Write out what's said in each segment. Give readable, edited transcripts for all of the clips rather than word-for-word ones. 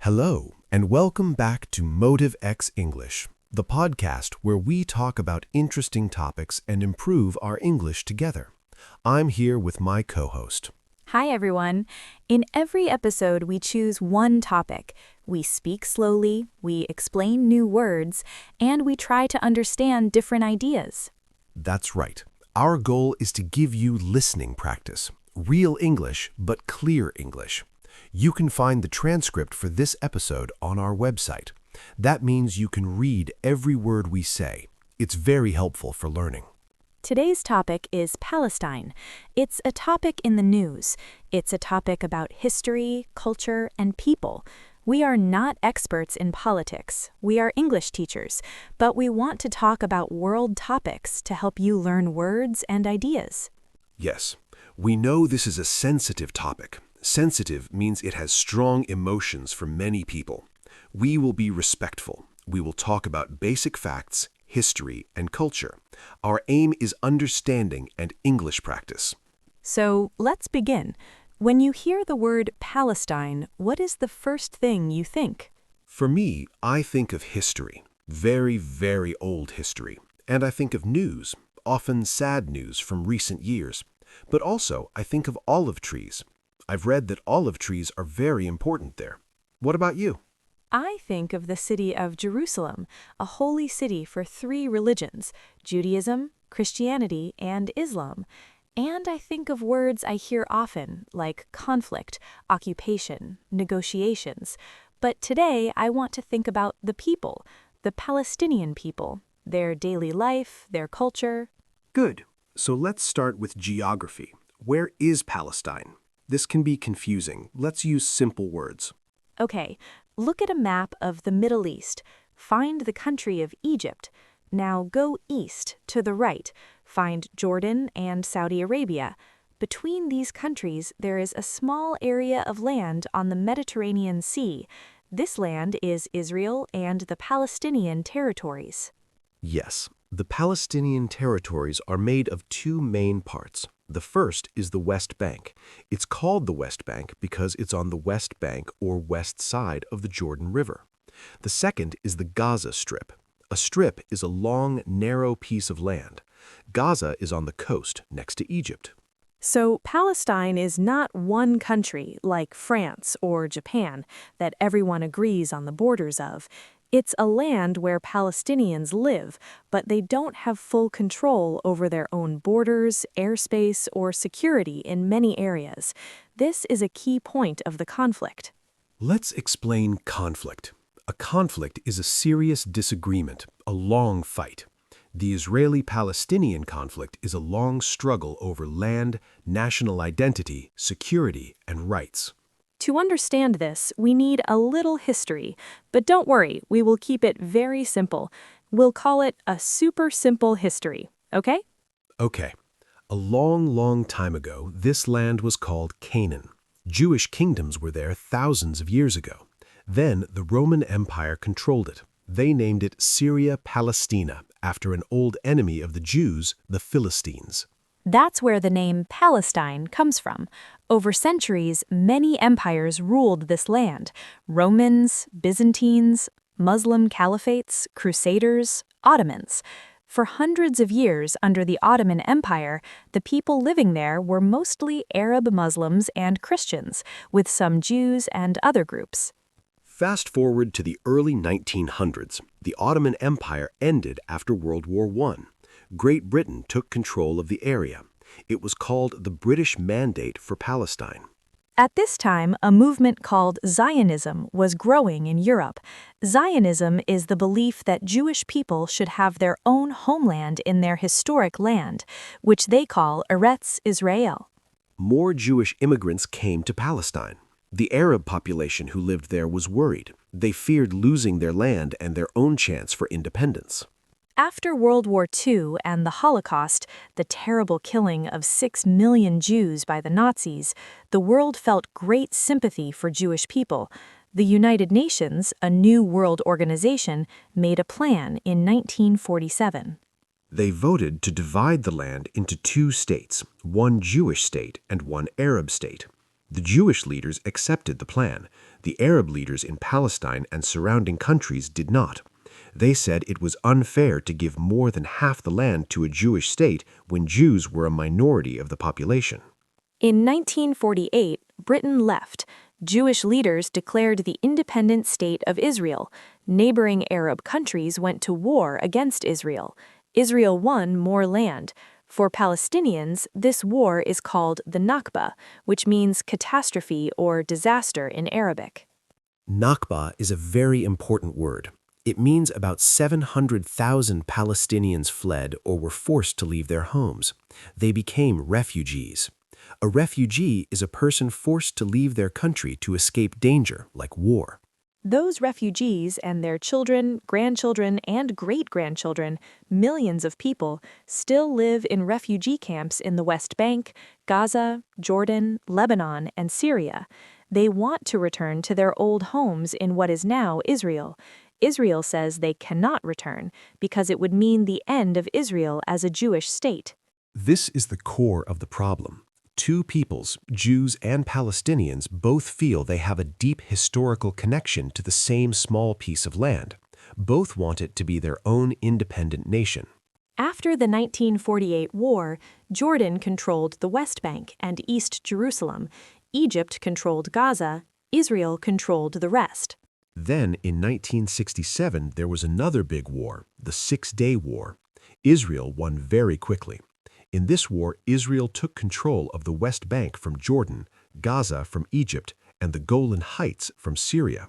Hello, and welcome back to Motive X English, the podcast where we talk about interesting topics and improve our English together. I'm here with my co-host. Hi, everyone. In every episode, we choose one topic. We speak slowly, we explain new words, and we try to understand different ideas. That's right. Our goal is to give you listening practice, real English, but clear English. You can find the transcript for this episode on our website. That means you can read every word we say. It's very helpful for learning. Today's topic is Palestine. It's a topic in the news. It's a topic about history, culture, and people. We are not experts in politics. We are English teachers, but we want to talk about world topics to help you learn words and ideas. Yes, we know this is a sensitive topic. Sensitive means it has strong emotions for many people. We will be respectful. We will talk about basic facts, history, and culture. Our aim is understanding and English practice. So let's begin. When you hear the word Palestine, what is the first thing you think? For me, I think of history, very, very old history. And I think of news, often sad news from recent years. But also, I think of olive trees. I've read that olive trees are very important there. What about you? I think of the city of Jerusalem, a holy city for three religions, Judaism, Christianity, and Islam. And I think of words I hear often, like conflict, occupation, negotiations. But today I want to think about the people, the Palestinian people, their daily life, their culture. Good. So let's start with geography. Where is Palestine? This can be confusing. Let's use simple words. Okay, look at a map of the Middle East. Find the country of Egypt. Now go east, to the right. Find Jordan and Saudi Arabia. Between these countries, there is a small area of land on the Mediterranean Sea. This land is Israel and the Palestinian territories. Yes, the Palestinian territories are made of two main parts. The first is the West Bank. It's called the West Bank because it's on the West Bank or west side of the Jordan River. The second is the Gaza Strip. A strip is a long, narrow piece of land. Gaza is on the coast next to Egypt. So Palestine is not one country like France or Japan that everyone agrees on the borders of. It's a land where Palestinians live, but they don't have full control over their own borders, airspace, or security in many areas. This is a key point of the conflict. Let's explain conflict. A conflict is a serious disagreement, a long fight. The Israeli-Palestinian conflict is a long struggle over land, national identity, security, and rights. To understand this, we need a little history, but don't worry, we will keep it very simple. We'll call it a super simple history, okay? Okay. A long, long time ago, this land was called Canaan. Jewish kingdoms were there thousands of years ago. Then the Roman Empire controlled it. They named it Syria Palestina, after an old enemy of the Jews, the Philistines. That's where the name Palestine comes from. Over centuries, many empires ruled this land. Romans, Byzantines, Muslim caliphates, Crusaders, Ottomans. For hundreds of years under the Ottoman Empire, the people living there were mostly Arab Muslims and Christians, with some Jews and other groups. Fast forward to the early 1900s. The Ottoman Empire ended after World War I. Great Britain took control of the area. It was called the British Mandate for Palestine. At this time, a movement called Zionism was growing in Europe. Zionism is the belief that Jewish people should have their own homeland in their historic land, which they call Eretz Israel. More Jewish immigrants came to Palestine. The Arab population who lived there was worried. They feared losing their land and their own chance for independence. After World War II and the Holocaust, the terrible killing of 6 million Jews by the Nazis, the world felt great sympathy for Jewish people. The United Nations, a new world organization, made a plan in 1947. They voted to divide the land into two states, one Jewish state and one Arab state. The Jewish leaders accepted the plan. The Arab leaders in Palestine and surrounding countries did not. They said it was unfair to give more than half the land to a Jewish state when Jews were a minority of the population. In 1948, Britain left. Jewish leaders declared the independent state of Israel. Neighboring Arab countries went to war against Israel. Israel won more land. For Palestinians, this war is called the Nakba, which means catastrophe or disaster in Arabic. Nakba is a very important word. It means about 700,000 Palestinians fled or were forced to leave their homes. They became refugees. A refugee is a person forced to leave their country to escape danger, like war. Those refugees and their children, grandchildren, and great-grandchildren, millions of people, still live in refugee camps in the West Bank, Gaza, Jordan, Lebanon, and Syria. They want to return to their old homes in what is now Israel. Israel says they cannot return because it would mean the end of Israel as a Jewish state. This is the core of the problem. Two peoples, Jews and Palestinians, both feel they have a deep historical connection to the same small piece of land. Both want it to be their own independent nation. After the 1948 war, Jordan controlled the West Bank and East Jerusalem. Egypt controlled Gaza. Israel controlled the rest. Then, in 1967, there was another big war, the Six-Day War. Israel won very quickly. In this war, Israel took control of the West Bank from Jordan, Gaza from Egypt, and the Golan Heights from Syria.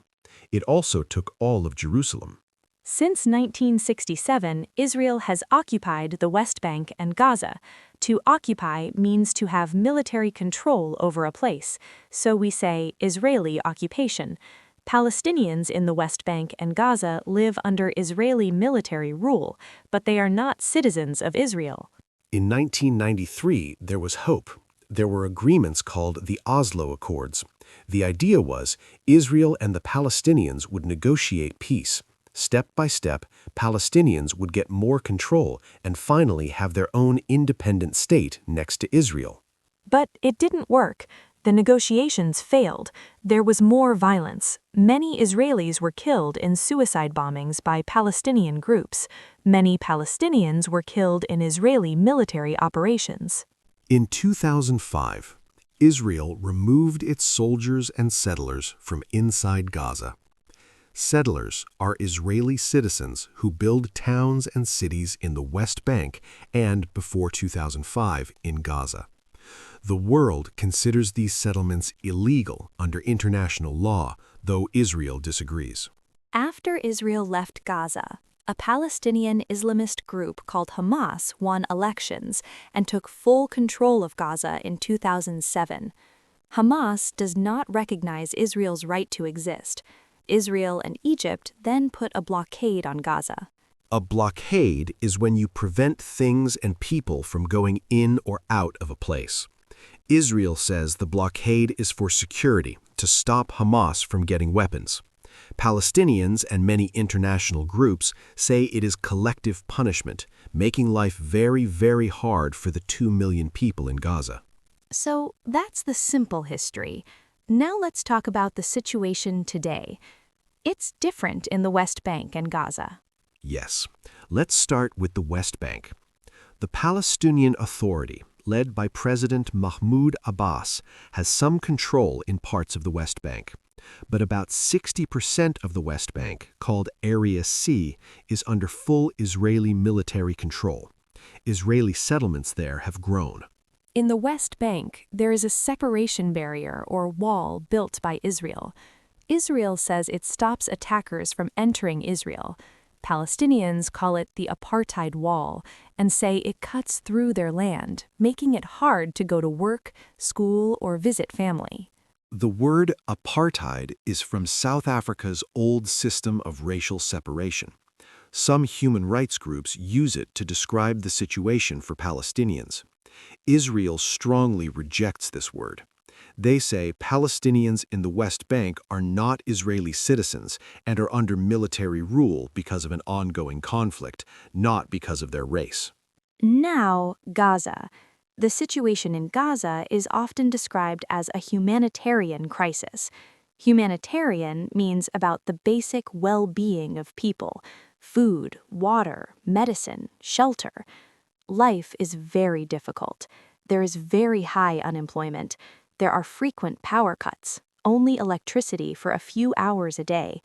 It also took all of Jerusalem. Since 1967, Israel has occupied the West Bank and Gaza. To occupy means to have military control over a place, so we say Israeli occupation. Palestinians in the West Bank and Gaza live under Israeli military rule, but they are not citizens of Israel. In 1993, there was hope. There were agreements called the Oslo Accords. The idea was Israel and the Palestinians would negotiate peace. Step by step, Palestinians would get more control and finally have their own independent state next to Israel. But it didn't work. The negotiations failed. There was more violence. Many Israelis were killed in suicide bombings by Palestinian groups. Many Palestinians were killed in Israeli military operations. In 2005, Israel removed its soldiers and settlers from inside Gaza. Settlers are Israeli citizens who build towns and cities in the West Bank and, before 2005, in Gaza. The world considers these settlements illegal under international law, though Israel disagrees. After Israel left Gaza, a Palestinian Islamist group called Hamas won elections and took full control of Gaza in 2007. Hamas does not recognize Israel's right to exist. Israel and Egypt then put a blockade on Gaza. A blockade is when you prevent things and people from going in or out of a place. Israel says the blockade is for security, to stop Hamas from getting weapons. Palestinians and many international groups say it is collective punishment, making life very, very hard for the 2 million people in Gaza. So that's the simple history. Now let's talk about the situation today. It's different in the West Bank and Gaza. Yes. Let's start with the West Bank. The Palestinian Authority, led by President Mahmoud Abbas, has some control in parts of the West Bank. But about 60% of the West Bank, called Area C, is under full Israeli military control. Israeli settlements there have grown. In the West Bank, there is a separation barrier or wall built by Israel. Israel says it stops attackers from entering Israel. Palestinians call it the apartheid wall and say it cuts through their land, making it hard to go to work, school, or visit family. The word apartheid is from South Africa's old system of racial separation. Some human rights groups use it to describe the situation for Palestinians. Israel strongly rejects this word. They say Palestinians in the West Bank are not Israeli citizens and are under military rule because of an ongoing conflict, not because of their race. Now, Gaza. The situation in Gaza is often described as a humanitarian crisis. Humanitarian means about the basic well-being of people: food, water, medicine, shelter. Life is very difficult. There is very high unemployment. There are frequent power cuts, only electricity for a few hours a day.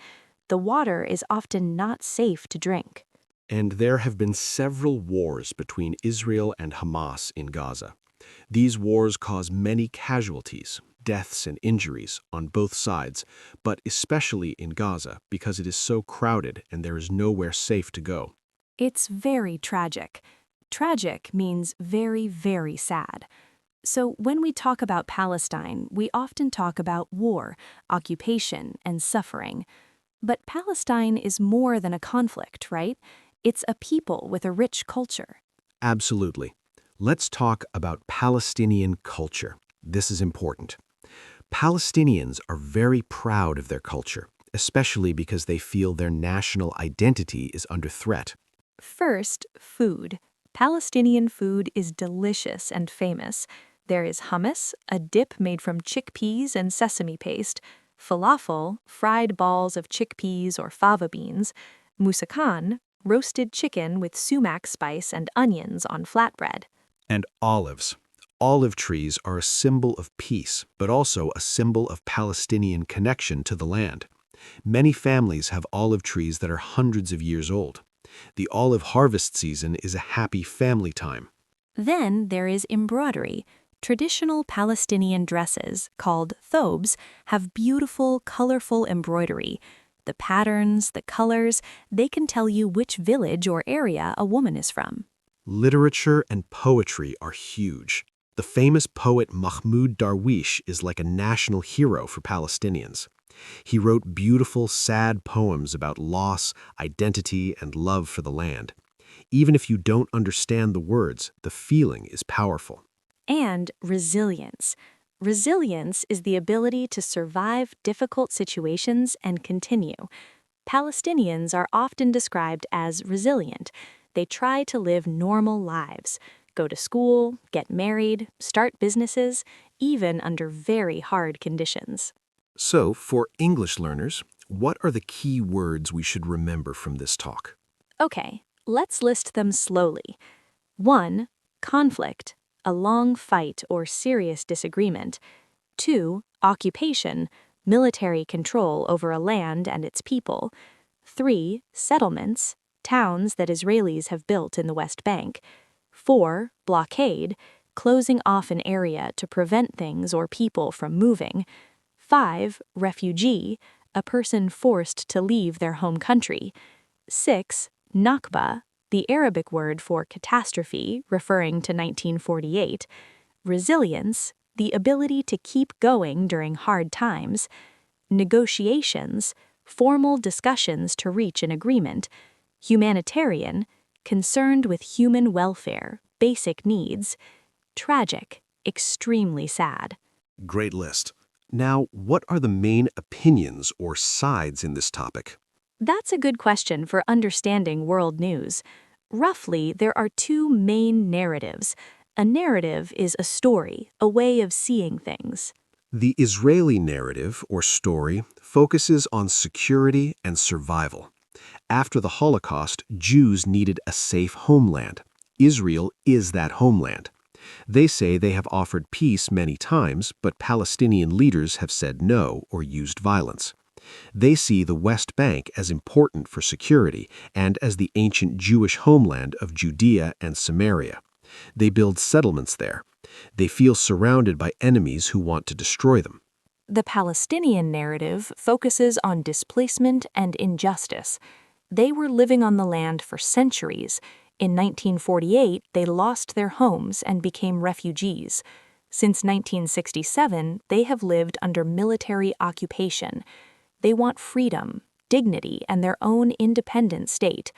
The water is often not safe to drink. And there have been several wars between Israel and Hamas in Gaza. These wars cause many casualties, deaths and injuries on both sides, but especially in Gaza because it is so crowded and there is nowhere safe to go. It's very tragic. Tragic means very, very sad. So when we talk about Palestine, we often talk about war, occupation, and suffering. But Palestine is more than a conflict, right? It's a people with a rich culture. Absolutely. Let's talk about Palestinian culture. This is important. Palestinians are very proud of their culture, especially because they feel their national identity is under threat. First, food. Palestinian food is delicious and famous. There is hummus, a dip made from chickpeas and sesame paste; falafel, fried balls of chickpeas or fava beans; musakan, roasted chicken with sumac spice and onions on flatbread. And olives. Olive trees are a symbol of peace, but also a symbol of Palestinian connection to the land. Many families have olive trees that are hundreds of years old. The olive harvest season is a happy family time. Then there is embroidery. Traditional Palestinian dresses, called thobes, have beautiful, colorful embroidery. The patterns, the colors, they can tell you which village or area a woman is from. Literature and poetry are huge. The famous poet Mahmoud Darwish is like a national hero for Palestinians. He wrote beautiful, sad poems about loss, identity, and love for the land. Even if you don't understand the words, the feeling is powerful. And resilience. Resilience is the ability to survive difficult situations and continue. Palestinians are often described as resilient. They try to live normal lives, go to school, get married, start businesses, even under very hard conditions. So, for English learners, what are the key words we should remember from this talk? Okay, let's list them slowly. 1. Conflict, a long fight or serious disagreement. 2. Occupation, military control over a land and its people. 3. Settlements, towns that Israelis have built in the West Bank. 4. Blockade, closing off an area to prevent things or people from moving. 5. Refugee, a person forced to leave their home country. 6. Nakba, the Arabic word for catastrophe, referring to 1948. Resilience, the ability to keep going during hard times. Negotiations, formal discussions to reach an agreement. Humanitarian, concerned with human welfare, basic needs. Tragic, extremely sad. Great list. Now, what are the main opinions or sides in this topic? That's a good question for understanding world news. Roughly, there are two main narratives. A narrative is a story, a way of seeing things. The Israeli narrative, or story, focuses on security and survival. After the Holocaust, Jews needed a safe homeland. Israel is that homeland. They say they have offered peace many times, but Palestinian leaders have said no or used violence. They see the West Bank as important for security and as the ancient Jewish homeland of Judea and Samaria. They build settlements there. They feel surrounded by enemies who want to destroy them. The Palestinian narrative focuses on displacement and injustice. They were living on the land for centuries. In 1948, they lost their homes and became refugees. Since 1967, they have lived under military occupation. They want freedom, dignity, and their own independent state.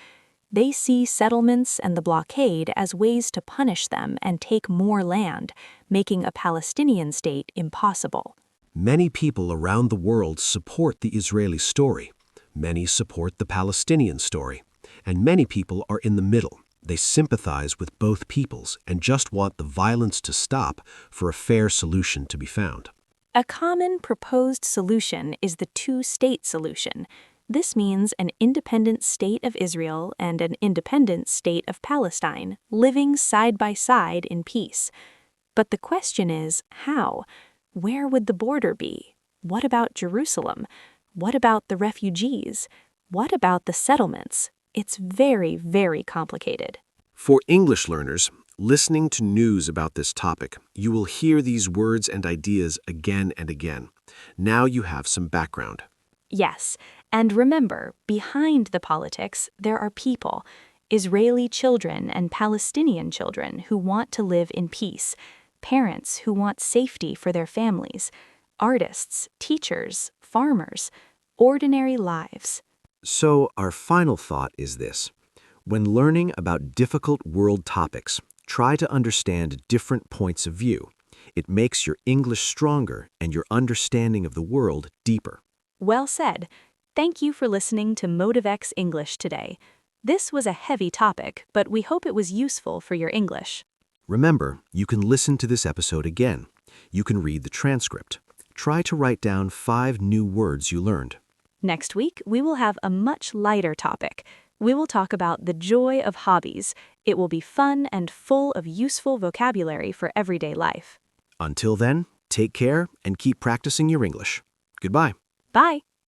They see settlements and the blockade as ways to punish them and take more land, making a Palestinian state impossible. Many people around the world support the Israeli story. Many support the Palestinian story. And many people are in the middle. They sympathize with both peoples and just want the violence to stop for a fair solution to be found. A common proposed solution is the two-state solution. This means an independent state of Israel and an independent state of Palestine living side by side in peace. But the question is, how? Where would the border be? What about Jerusalem? What about the refugees? What about the settlements? It's very, very complicated. For English learners, listening to news about this topic, you will hear these words and ideas again and again. Now you have some background. Yes, and remember, behind the politics, there are people, Israeli children and Palestinian children who want to live in peace, parents who want safety for their families, artists, teachers, farmers, ordinary lives. So our final thought is this. When learning about difficult world topics, try to understand different points of view. It makes your English stronger and your understanding of the world deeper. Well said. Thank you for listening to MotiveX English today. This was a heavy topic, but we hope it was useful for your English. Remember, you can listen to this episode again. You can read the transcript. Try to write down 5 new words you learned. Next week, we will have a much lighter topic. We will talk about the joy of hobbies. It will be fun and full of useful vocabulary for everyday life. Until then, take care and keep practicing your English. Goodbye. Bye.